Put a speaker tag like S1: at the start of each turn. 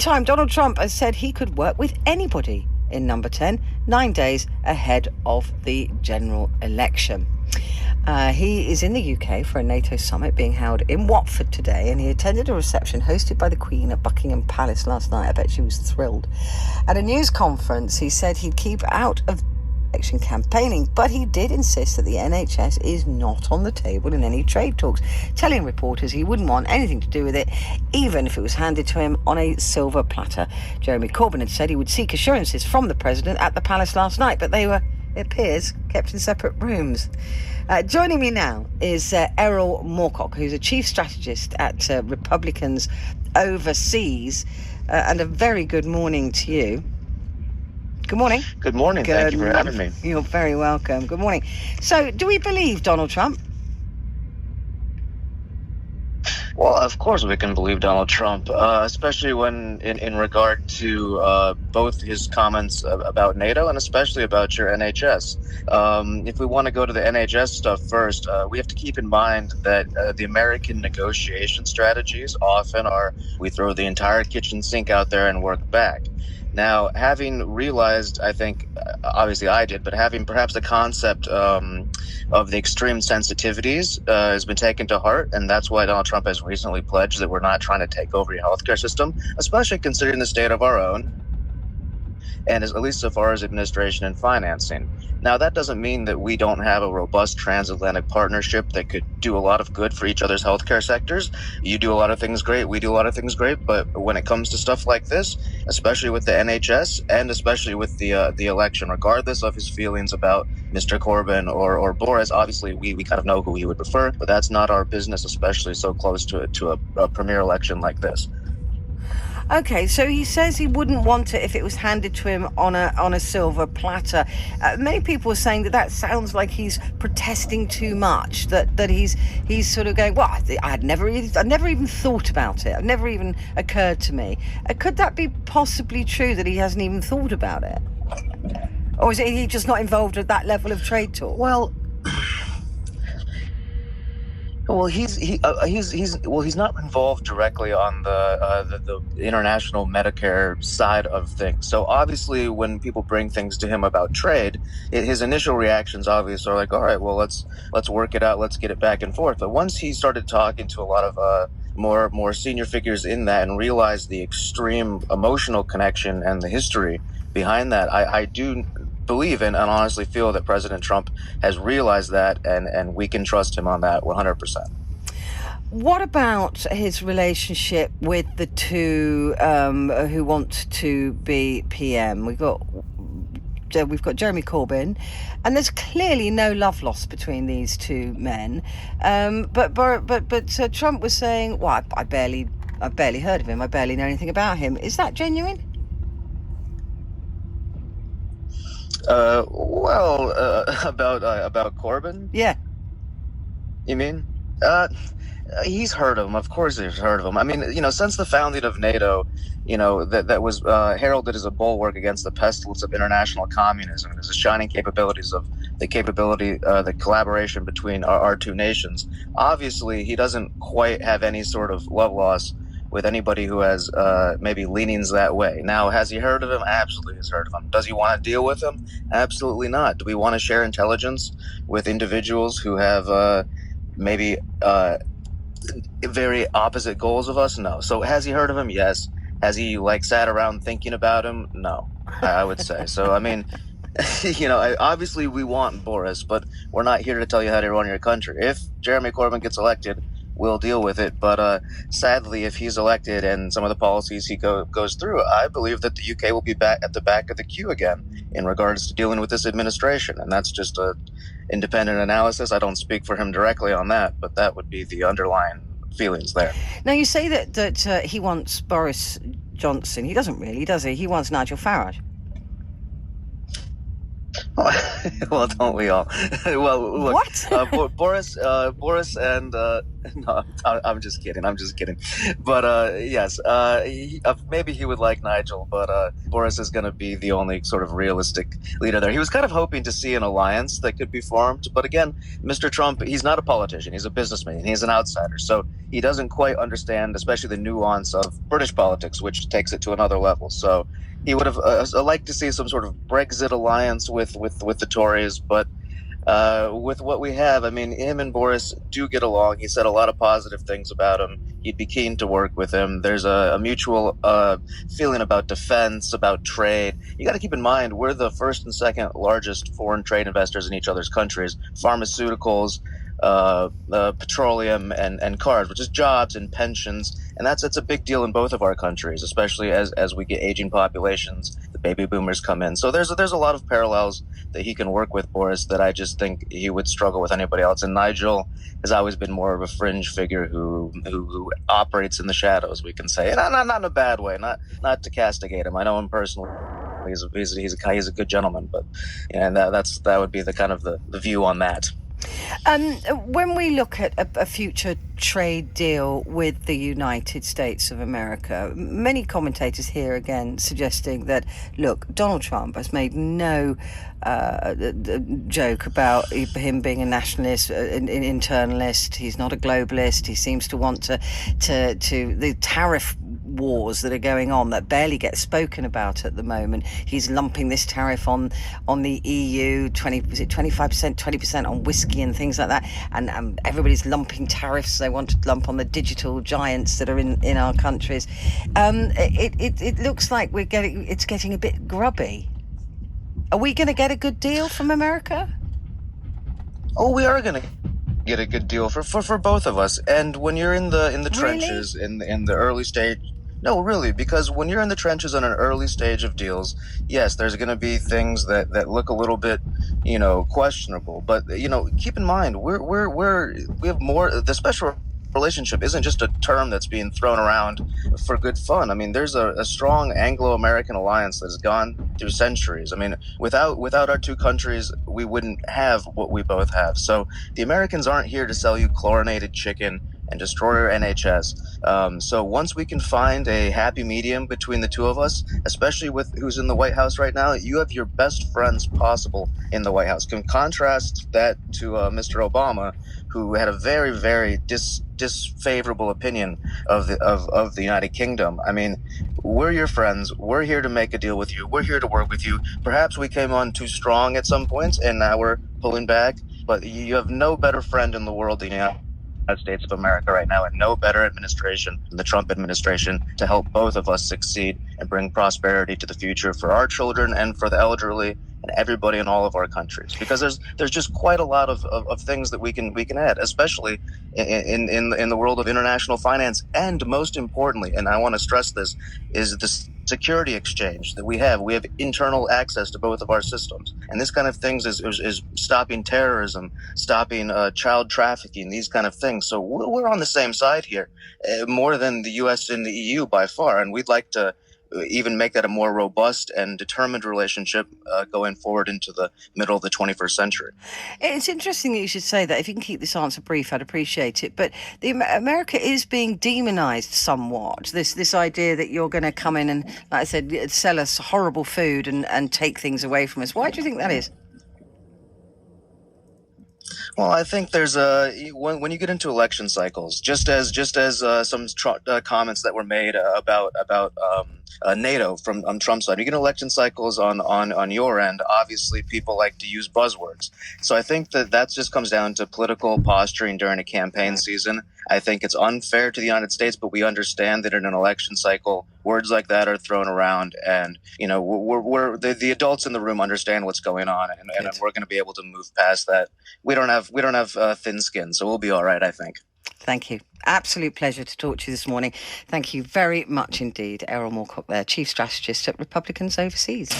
S1: meantime, Donald Trump has said he could work with anybody in number 10, 9 days ahead of the general election. He is in the UK for a NATO summit being held in Watford today, and he attended a reception hosted by the Queen at Buckingham Palace last night. I bet she was thrilled. At a news conference, he said he'd keep out of election campaigning, but he did insist that the NHS is not on the table in any trade talks, telling reporters he wouldn't want anything to do with it, even if it was handed to him on a silver platter. Jeremy Corbyn had said he would seek assurances from the president at the palace last night, but they were, it appears, kept in separate rooms. Joining me now is Erol Morkoç, who's a chief strategist at Republicans overseas, and a very good morning to you. Good morning.
S2: Good morning. Thank you for having me.
S1: You're very welcome. Good morning. So, do we believe Donald Trump?
S2: Well, of course we can believe Donald Trump, especially when in regard to both his comments about NATO and especially about your NHS. If we want to go to the NHS stuff first, we have to keep in mind that the American negotiation strategies often are we throw the entire kitchen sink out there and work back. Now, having realized, I think, obviously I did, but having perhaps the concept of the extreme sensitivities has been taken to heart, and that's why Donald Trump has recently pledged that we're not trying to take over your healthcare system, especially considering the state of our own, and at least so far as administration and financing. Now, that doesn't mean that we don't have a robust transatlantic partnership that could do a lot of good for each other's healthcare sectors. You do a lot of things great, we do a lot of things great, but when it comes to stuff like this, especially with the NHS and especially with the election, regardless of his feelings about Mr. Corbyn or Boris, obviously we kind of know who he would prefer, but that's not our business, especially so close to a premier election like this.
S1: Okay, so he says he wouldn't want it if it was handed to him on a silver platter. Many people are saying that sounds like he's protesting too much. That he's sort of going, well, I never even thought about it. It never even occurred to me. Could that be possibly true that he hasn't even thought about it, or is he just not involved at that level of trade talk?
S2: Well, he's not involved directly on the international Medicare side of things. So obviously, when people bring things to him about trade, his initial reactions obviously are like, all right, well, let's work it out, let's get it back and forth. But once he started talking to a lot of more senior figures in that and realized the extreme emotional connection and the history behind that, I do believe and honestly feel that President Trump has realized that, and we can trust him on that 100%.
S1: What about his relationship with the two who want to be PM? We've got Jeremy Corbyn, and there's clearly no love lost between these two men. But Trump was saying, "Well, I barely heard of him. I barely know anything about him." Is that genuine?
S2: About Corbyn?
S1: Yeah.
S2: You mean? He's heard of him. Of course he's heard of him. I mean, since the founding of NATO, that was heralded as a bulwark against the pestilence of international communism, and as the shining capabilities of the collaboration between our two nations. Obviously, he doesn't quite have any sort of love loss with anybody who has maybe leanings that way. Now, has he heard of him? Absolutely has heard of him. Does he want to deal with him? Absolutely not. Do we want to share intelligence with individuals who have maybe very opposite goals of us? No. So has he heard of him? Yes. Has he sat around thinking about him? No, I would say. So, I mean, obviously we want Boris, but we're not here to tell you how to run your country. If Jeremy Corbyn gets elected, we'll deal with it. But sadly, if he's elected and some of the policies he goes through, I believe that the UK will be back at the back of the queue again in regards to dealing with this administration. And that's just a independent analysis. I don't speak for him directly on that, but that would be the underlying feelings there.
S1: Now, you say that he wants Boris Johnson. He doesn't really, does he? He wants Nigel Farage.
S2: Well, don't we all? Well, look,
S1: What?
S2: Boris, and no, I'm just kidding. I'm just kidding. But yes, maybe he would like Nigel, but Boris is going to be the only sort of realistic leader there. He was kind of hoping to see an alliance that could be formed, but again, Mr. Trump, he's not a politician. He's a businessman. He's an outsider, so he doesn't quite understand, especially the nuance of British politics, which takes it to another level. So he would have liked to see some sort of Brexit alliance with the Tories, but with what we have, I mean, him and Boris do get along. He said a lot of positive things about him. He'd be keen to work with him. There's a mutual feeling about defense, about trade. You got to keep in mind, we're the first and second largest foreign trade investors in each other's countries. Pharmaceuticals, petroleum, and cars, which is jobs and pensions. And that's a big deal in both of our countries, especially as we get aging populations, the baby boomers come in. So there's a lot of parallels that he can work with Boris that I just think he would struggle with anybody else. And Nigel has always been more of a fringe figure who operates in the shadows, we can say. And not in a bad way, not to castigate him. I know him personally. He's a good gentleman, but yeah, and that would be the kind of the view on that.
S1: When we look at a future trade deal with the United States of America, many commentators here again suggesting that, look, Donald Trump has made no joke about him being a nationalist, an internalist. He's not a globalist. He seems to want to the tariff wars that are going on that barely get spoken about at the moment. He's lumping this tariff on the EU, 25%, 20% on whiskey and things like that, and everybody's lumping tariffs they want to lump on the digital giants that are in our countries. It looks like it's getting a bit grubby. Are we going to get a good deal from America?
S2: Oh, we are going to get a good deal for both of us. And when you're in the trenches,
S1: Really?
S2: in the early stage. No, really, because when you're in the trenches on an early stage of deals, yes, there's going to be things that look a little bit, questionable. But keep in mind, we have more. The special relationship isn't just a term that's being thrown around for good fun. I mean, there's a strong Anglo-American alliance that has gone through centuries. I mean, without our two countries, we wouldn't have what we both have. So the Americans aren't here to sell you chlorinated chicken and destroy our NHS. So once we can find a happy medium between the two of us, especially with who's in the White House right now, you have your best friends possible in the White House. Can contrast that to Mr. Obama, who had a very, very disfavorable opinion of the United Kingdom. I mean, we're your friends. We're here to make a deal with you. We're here to work with you. Perhaps we came on too strong at some points, and now we're pulling back. But you have no better friend in the world than United States of America right now, and no better administration than the Trump administration to help both of us succeed and bring prosperity to the future for our children and for the elderly and everybody in all of our countries. Because there's just quite a lot of things that we can add, especially in the world of international finance, and most importantly, and I want to stress this, is the security exchange that we have. We have internal access to both of our systems, and this kind of things is stopping terrorism, stopping child trafficking, these kind of things. So we're on the same side here, more than the U.S. and the EU by far, and we'd like to even make that a more robust and determined relationship going forward into the middle of the 21st century.
S1: It's interesting that you should say that. If you can keep this answer brief, I'd appreciate it. But America is being demonized somewhat. This idea that you're going to come in and, like I said, sell us horrible food and take things away from us. Why do you think that is?
S2: Well, I think there's when you get into election cycles, just as some comments that were made about NATO from on Trump's side, you get election cycles on your end. Obviously, people like to use buzzwords, so I think that just comes down to political posturing during a campaign season. I think it's unfair to the United States, but we understand that in an election cycle, words like that are thrown around, and we're the adults in the room understand what's going on, and we're going to be able to move past that. We don't have thin skin, so we'll be all right, I think.
S1: Thank you. Absolute pleasure to talk to you this morning. Thank you very much indeed, Erol Morkoç there, Chief Strategist at Republicans Overseas.